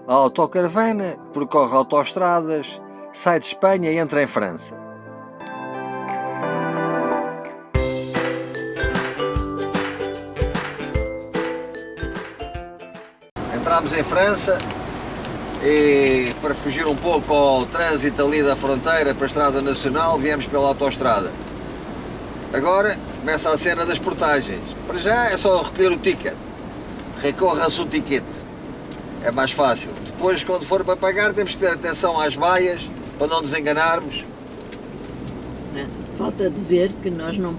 A autocaravana percorre autoestradas, sai de Espanha e entra em França. Entramos em França e, para fugir um pouco ao trânsito ali da fronteira para a Estrada Nacional, viemos pela autoestrada. Agora começa a cena das portagens. Para já é só recolher o ticket. Recorra-se o ticket. É mais fácil. Depois, quando for para pagar, temos que ter atenção às baias para não nos enganarmos. Falta dizer que nós não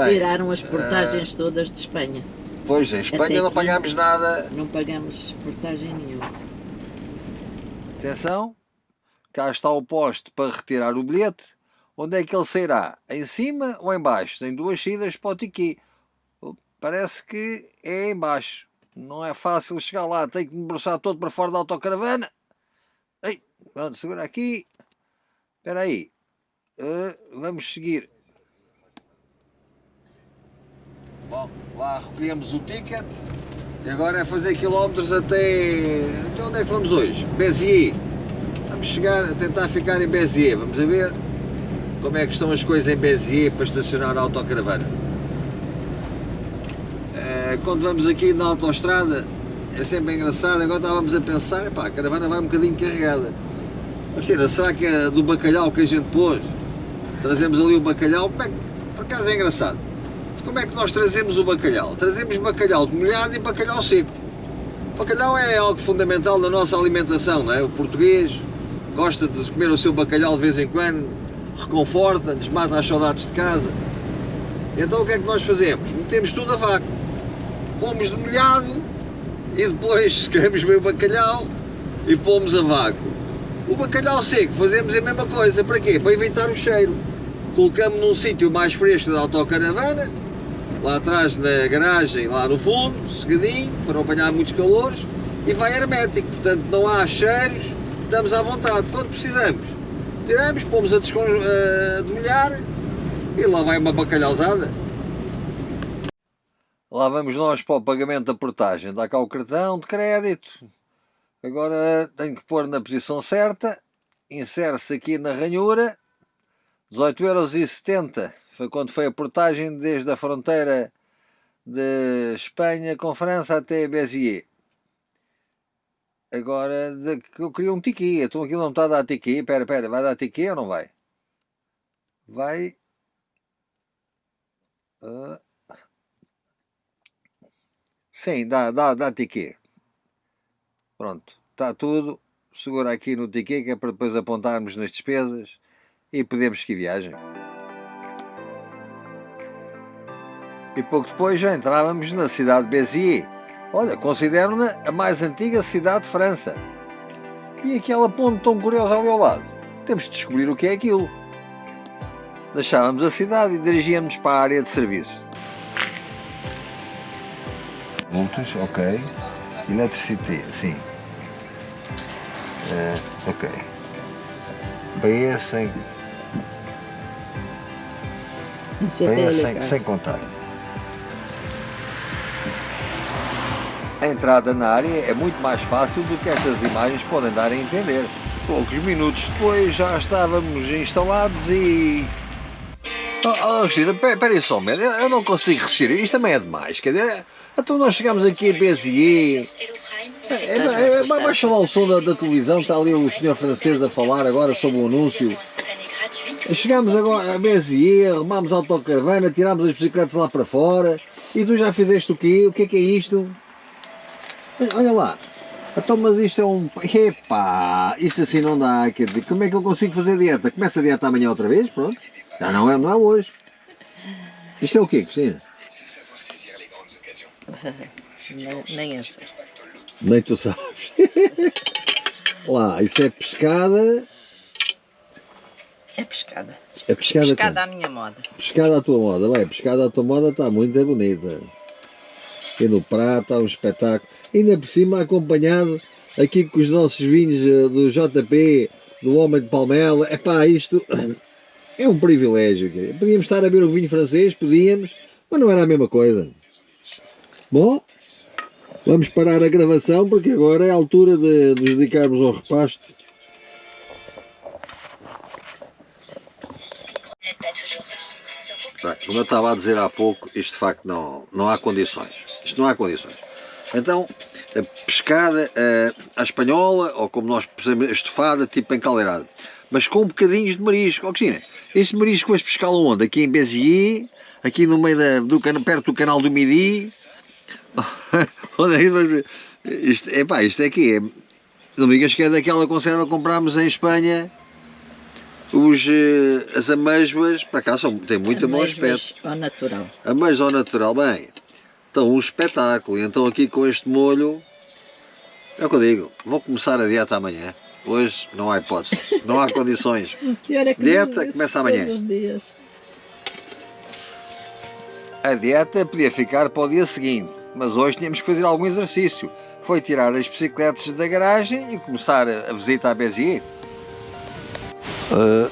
retiraram as portagens todas de Espanha. Pois, em Espanha não pagámos nada. Não pagamos portagem nenhuma. Atenção, cá está o posto para retirar o bilhete. Onde é que ele sairá? Em cima ou em baixo? Tem duas saídas para o tiqui. Parece que é em baixo. Não é fácil chegar lá. Tenho que me debruçar todo para fora da autocaravana. Ei, pronto, segura aqui. Espera aí. Vamos seguir. Bom, lá recolhemos o ticket. E agora é fazer quilómetros até onde é que vamos hoje? Béziers. Vamos chegar a tentar ficar em Béziers. Vamos a ver como é que estão as coisas em Béziers para estacionar a autocaravana. Quando vamos aqui na autoestrada é sempre engraçado. Agora estávamos a pensar, a caravana vai um bocadinho carregada. Mas será que é do bacalhau que a gente pôs? Trazemos ali o bacalhau. Por acaso é engraçado. Como é que nós trazemos o bacalhau? Trazemos bacalhau de molhado e bacalhau seco. O bacalhau é algo fundamental na nossa alimentação, não é? O português gosta de comer o seu bacalhau de vez em quando, reconforta-nos, mata as saudades de casa. Então o que é que nós fazemos? Metemos tudo a vácuo, pomos de molhado e depois secamos bem o bacalhau e pomos a vácuo. O bacalhau seco fazemos a mesma coisa, para quê? Para evitar o cheiro. Colocamos num sítio mais fresco da autocaravana, lá atrás na garagem, lá no fundo, segadinho, para não apanhar muitos calores, e vai hermético, portanto não há cheiros, estamos à vontade. Quando precisamos, tiramos, pomos a demolhar e lá vai uma bacalhauzada. Lá vamos nós para o pagamento da portagem. Dá cá o cartão de crédito. Agora tenho que pôr na posição certa, insere-se aqui na ranhura, 18,70 €. Foi quando foi a portagem desde a fronteira de Espanha com França até Béziers. Agora, eu queria um tiqui. Então aquilo não está a dar tiqui. Espera, vai dar tiqui ou não vai? Vai. Sim, dá tiqui. Pronto, está tudo. Segura aqui no tiqui que é para depois apontarmos nas despesas e podemos seguir viagem. E pouco depois já entrávamos na cidade de Béziers. Olha, considero-na a mais antiga cidade de França. E aquela ponte tão curiosa ali ao lado. Temos de descobrir o que é aquilo. Deixávamos a cidade e dirigíamos para a área de serviço. Multas, ok. Electricity, sim. Ok. BE sem contato. A entrada na área é muito mais fácil do que estas imagens podem dar a entender. Poucos minutos depois já estávamos instalados e... Cristina, espera aí só um momento, eu não consigo resistir, isto também é demais, quer dizer, então nós chegamos aqui a Béziers, baixa lá o som da televisão, está ali o senhor francês a falar agora sobre o anúncio. Chegámos agora a Béziers, arrumámos a autocaravana, tirámos as bicicletas lá para fora, e tu já fizeste o quê? O que é isto? Olha lá, então mas isto é um... Epá, isto assim não dá, quer dizer, como é que eu consigo fazer dieta? Começa a dieta amanhã outra vez, pronto. Não é hoje. Isto é o quê, Cristina? Nem eu sei. Nem tu sabes. Lá, isso é pescada. É pescada. É pescada, pescada à minha moda. Pescada à tua moda, vai. Pescada à tua moda está muito bonita. E no prato está um espetáculo. Ainda por cima acompanhado aqui com os nossos vinhos do JP, do Homem de Palmela. Epá, isto... É um privilégio. Podíamos estar a ver o vinho francês, podíamos, mas não era a mesma coisa. Bom, Vamos parar a gravação porque agora é a altura de nos dedicarmos ao repasto. Bem, como eu estava a dizer há pouco, isto de facto não há condições. Isto não há condições. Então, a pescada à espanhola, ou como nós percebemos, estofada, tipo encaldeirada. Mas com bocadinhos de marisco. Oh, Cristina, este marisco vais pescá-lo onde? Aqui em Béziers, aqui no meio perto do canal do Midi. Onde é que vais ver? Isto é que é. Não me digas que é daquela conserva que comprámos em Espanha. As amêijoas, para cá têm muito bom aspecto. Ao natural. Amêijoas ao natural, bem. Então, um espetáculo. Então, aqui com este molho, é o que eu digo, vou começar a dieta amanhã. Hoje não há hipótese, não há condições. Dieta começa amanhã. Todos os dias. A dieta podia ficar para o dia seguinte, mas hoje tínhamos que fazer algum exercício. Foi tirar as bicicletas da garagem e começar a visita à Béziers.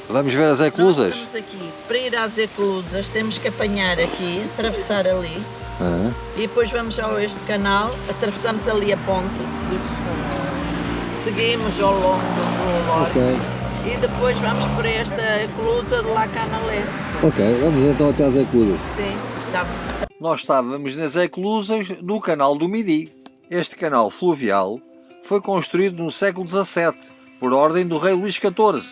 Vamos ver as eclusas. Nós estamos aqui, para ir às eclusas, temos que apanhar aqui, atravessar ali, e depois vamos ao este canal, atravessamos ali a ponte, seguimos ao longo do Lore, e depois vamos para esta eclusa de La Canalé. Ok, vamos então até às eclusas. Sim, estamos. Nós estávamos nas eclusas do canal do Midi. Este canal fluvial foi construído no século XVII, por ordem do rei Luís XIV.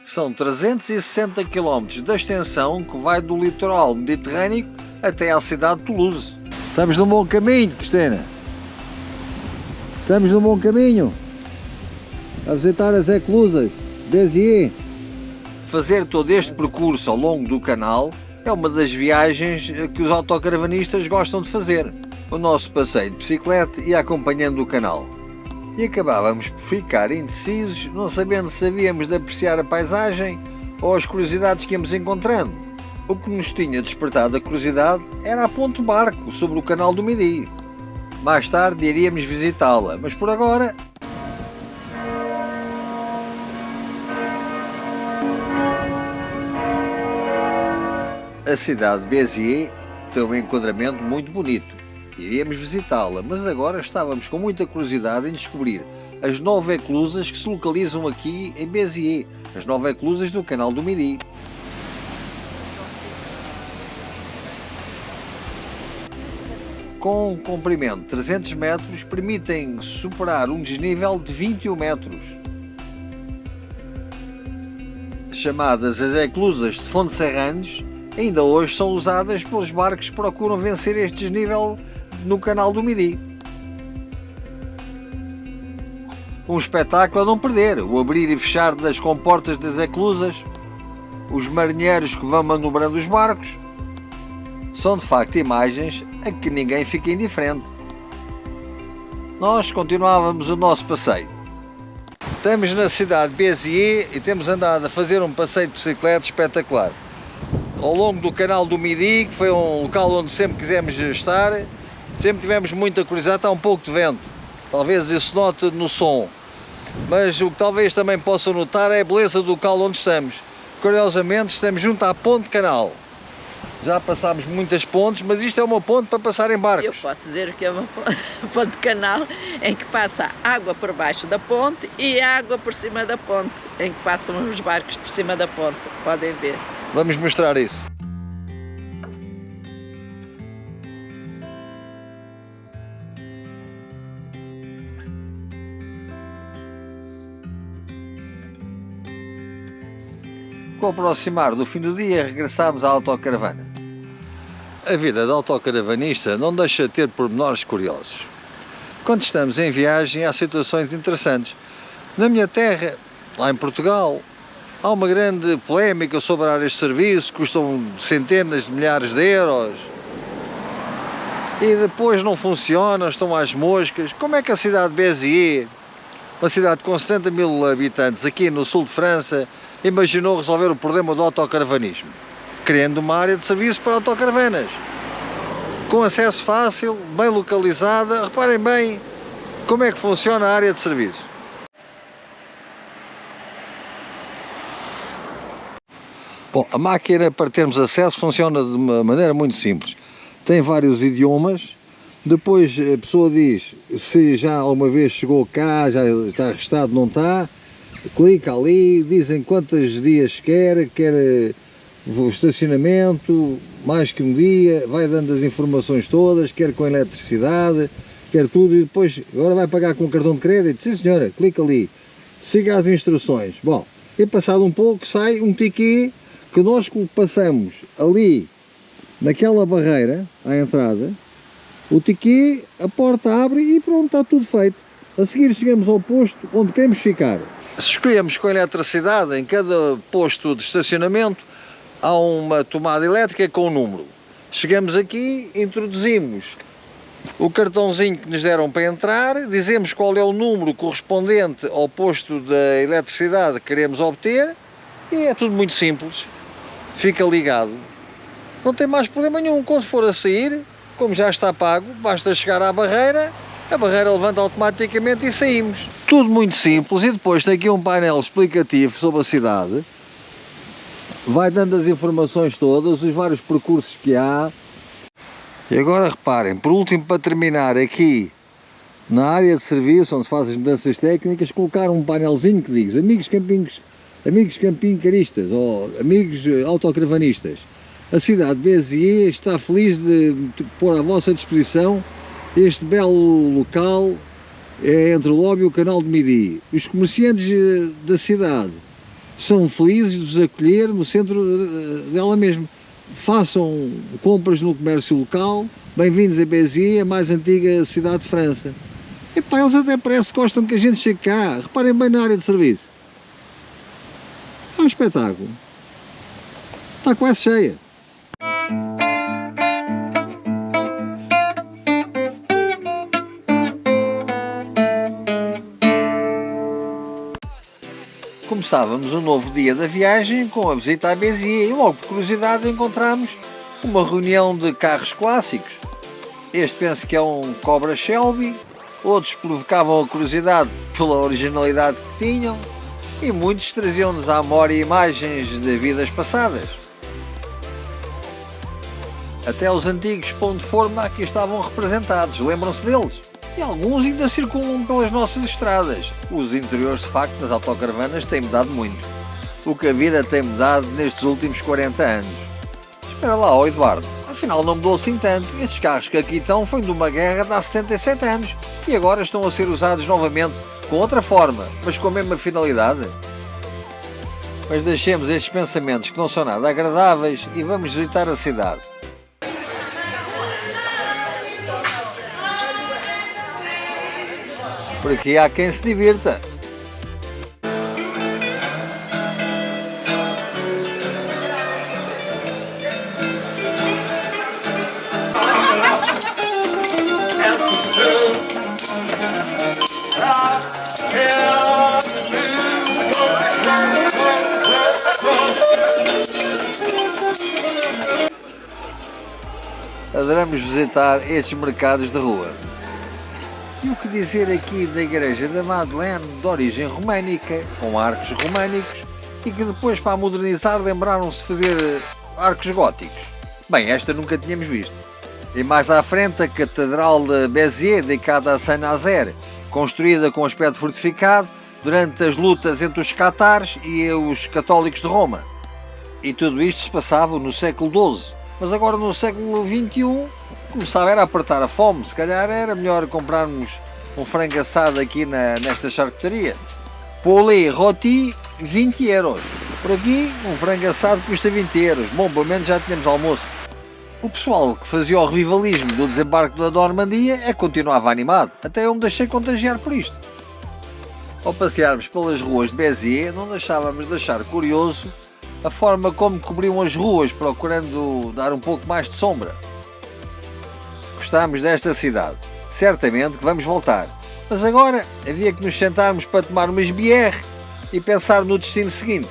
São 360 km de extensão que vai do litoral mediterrâneo até à cidade de Toulouse. Estamos num bom caminho, Cristina. Estamos num bom caminho. A visitar as eclusas, Béziers. Fazer todo este percurso ao longo do canal é uma das viagens que os autocaravanistas gostam de fazer. O nosso passeio de bicicleta ia acompanhando o canal. E acabávamos por ficar indecisos, não sabendo se havíamos de apreciar a paisagem ou as curiosidades que íamos encontrando. O que nos tinha despertado a curiosidade era a ponte barco sobre o canal do Midi. Mais tarde iríamos visitá-la, mas por agora... A cidade de Béziers tem um enquadramento muito bonito. Iríamos visitá-la, mas agora estávamos com muita curiosidade em descobrir as 9 eclusas que se localizam aqui em Béziers, as 9 eclusas do canal do Midi. Com um comprimento de 300 metros, permitem superar um desnível de 21 metros. Chamadas as eclusas de Fontserranes, ainda hoje são usadas pelos barcos que procuram vencer este desnível no canal do Midi. Um espetáculo a não perder, o abrir e fechar das comportas das eclusas, os marinheiros que vão manobrando os barcos, são de facto imagens a que ninguém fica indiferente. Nós continuávamos o nosso passeio. Estamos na cidade de Béziers e temos andado a fazer um passeio de bicicleta espetacular. Ao longo do canal do Midi, que foi um local onde sempre quisemos estar, sempre tivemos muita curiosidade. Está um pouco de vento, talvez isso note no som, mas o que talvez também possam notar é a beleza do local onde estamos. Curiosamente estamos junto à ponte canal. Já passámos muitas pontes, mas isto é uma ponte para passar em barcos. Eu posso dizer que é uma ponte canal em que passa água por baixo da ponte e água por cima da ponte, em que passam os barcos por cima da ponte, podem ver. Vamos mostrar isso. Com o aproximar do fim do dia, regressámos à autocaravana. A vida de autocaravanista não deixa de ter pormenores curiosos. Quando estamos em viagem, há situações interessantes. Na minha terra, lá em Portugal, há uma grande polémica sobre áreas de serviço, custam centenas de milhares de euros. E depois não funcionam, estão às moscas. Como é que a cidade de Béziers, uma cidade com 70 mil habitantes aqui no sul de França, imaginou resolver o problema do autocaravanismo? Criando uma área de serviço para autocaravanas, com acesso fácil, bem localizada. Reparem bem como é que funciona a área de serviço. Bom, a máquina para termos acesso funciona de uma maneira muito simples. Tem vários idiomas Depois a pessoa diz se já alguma vez chegou cá, já está registado, não está. Clica ali, dizem quantos dias quer o estacionamento, mais que um dia, vai dando as informações todas, quer com eletricidade, quer tudo, e depois agora vai pagar com cartão de crédito. Sim senhora, clica ali, siga as instruções. Bom, e passado um pouco sai um ticket que nós passamos ali naquela barreira à entrada, o ticket, a porta abre e pronto, está tudo feito. A seguir chegamos ao posto onde queremos ficar. Se escolhemos com eletricidade, em cada posto de estacionamento há uma tomada elétrica com um número. Chegamos aqui, introduzimos o cartãozinho que nos deram para entrar, dizemos qual é o número correspondente ao posto da eletricidade que queremos obter e é tudo muito simples. Fica ligado. Não tem mais problema nenhum. Quando for a sair, como já está pago, basta chegar à barreira, a barreira levanta automaticamente e saímos. Tudo muito simples. E depois tem aqui um painel explicativo sobre a cidade. Vai dando as informações todas, os vários percursos que há. E agora reparem, por último, para terminar, aqui na área de serviço, onde se fazem as mudanças técnicas, colocar um painelzinho que diz amigos campincaristas ou amigos autocaravanistas. A cidade de Béziers está feliz de pôr à vossa disposição este belo local entre o Lobby e o Canal de Midi. Os comerciantes da cidade são felizes de vos acolher no centro dela mesmo. Façam compras no comércio local, bem-vindos a Béziers, a mais antiga cidade de França. E pá, eles até parece que gostam que a gente chegue cá. Reparem bem na área de serviço. É um espetáculo. Está quase cheia. Começávamos um novo dia da viagem com a visita à Béziers e logo por curiosidade encontramos uma reunião de carros clássicos. Este penso que é um Cobra Shelby, outros provocavam a curiosidade pela originalidade que tinham e muitos traziam-nos à memória imagens de vidas passadas. Até os antigos pão de forma aqui estavam representados, lembram-se deles? E alguns ainda circulam pelas nossas estradas. Os interiores, de facto, das autocaravanas têm mudado muito. O que a vida tem mudado nestes últimos 40 anos. Espera lá, ó Eduardo, afinal não mudou assim tanto. Estes carros que aqui estão foi de uma guerra de há 77 anos e agora estão a ser usados novamente com outra forma, mas com a mesma finalidade. Mas deixemos estes pensamentos que não são nada agradáveis e vamos visitar a cidade. Por aqui há quem se divirta. Adoramos visitar estes mercados de rua. E o que dizer aqui da Igreja da Madeleine, de origem românica, com arcos românicos, e que depois, para a modernizar, lembraram-se de fazer arcos góticos. Bem, esta nunca tínhamos visto. E mais à frente, a Catedral de Béziers, dedicada a Saint-Nazaire, construída com aspecto fortificado durante as lutas entre os catares e os católicos de Roma. E tudo isto se passava no século XII. Mas agora, no século XXI, começava a apertar a fome. Se calhar era melhor comprarmos um frango assado aqui nesta charcutaria. Poulet rôti, 20 euros. Por aqui, um frango assado custa 20 euros. Bom, pelo menos já tínhamos almoço. O pessoal que fazia o revivalismo do desembarque da Normandia continuava animado. Até eu me deixei contagiar por isto. Ao passearmos pelas ruas de Béziers, não deixávamos de achar curioso a forma como cobriam as ruas, procurando dar um pouco mais de sombra. Gostámos desta cidade. Certamente que vamos voltar. Mas agora havia que nos sentarmos para tomar umas bière e pensar no destino seguinte.